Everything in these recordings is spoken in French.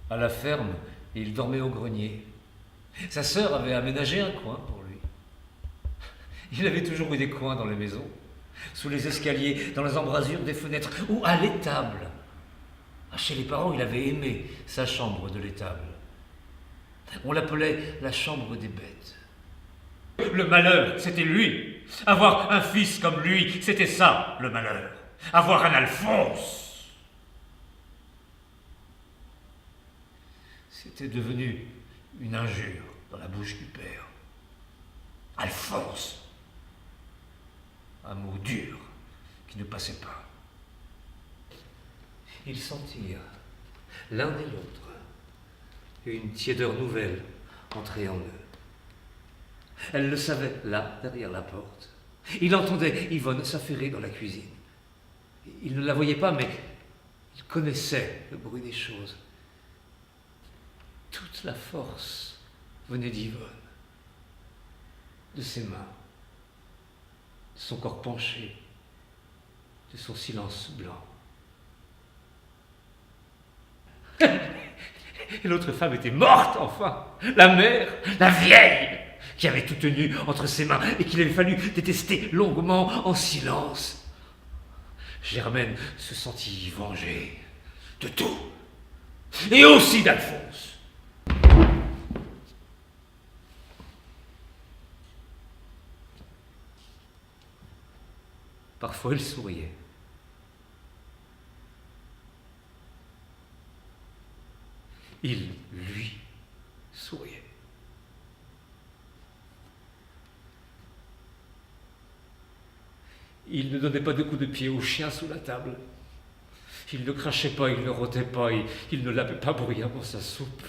à la ferme et il dormait au grenier. Sa sœur avait aménagé un coin pour lui. Il avait toujours eu des coins dans les maisons, sous les escaliers, dans les embrasures des fenêtres ou à l'étable. Chez les parents, il avait aimé sa chambre de l'étable. On l'appelait la chambre des bêtes. Le malheur, c'était lui. Avoir un fils comme lui, c'était ça, le malheur. Avoir un Alphonse. C'était devenu une injure dans la bouche du père. Alphonse. Un mot dur qui ne passait pas. Ils sentirent, l'un et l'autre, une tiédeur nouvelle entrer en eux. Elle le savait, là, derrière la porte. Il entendait Yvonne s'affairer dans la cuisine. Il ne la voyait pas, mais il connaissait le bruit des choses. Toute la force venait d'Yvonne, de ses mains, de son corps penché, de son silence blanc. Et l'autre femme était morte, enfin. La mère, la vieille, qui avait tout tenu entre ses mains et qu'il avait fallu détester longuement en silence. Germaine se sentit vengée de tout, et aussi d'Alphonse. Parfois, il souriait. Il, lui, souriait. Il ne donnait pas de coups de pied au chien sous la table. Il ne crachait pas, il ne rôtait pas, il ne lavait pas bruyamment sa soupe.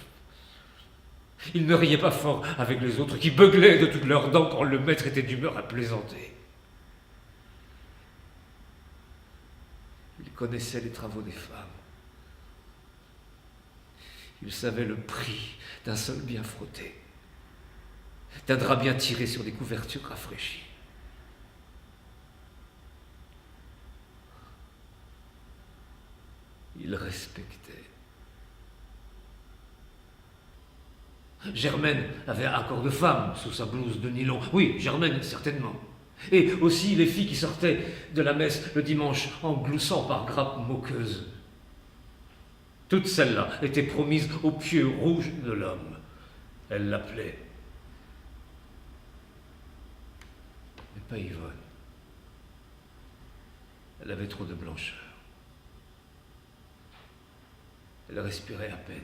Il ne riait pas fort avec les autres qui beuglaient de toutes leurs dents quand le maître était d'humeur à plaisanter. Il connaissait les travaux des femmes. Il savait le prix d'un sol bien frotté, d'un drap bien tiré sur des couvertures rafraîchies. Il respectait. Germaine avait un corps de femme sous sa blouse de nylon. Oui, Germaine, certainement. Et aussi les filles qui sortaient de la messe le dimanche en gloussant par grappes moqueuses. Toutes celles-là étaient promises aux pieux rouges de l'homme. Elle l'appelait. Mais pas Yvonne. Elle avait trop de blancheur. Elle respirait à peine.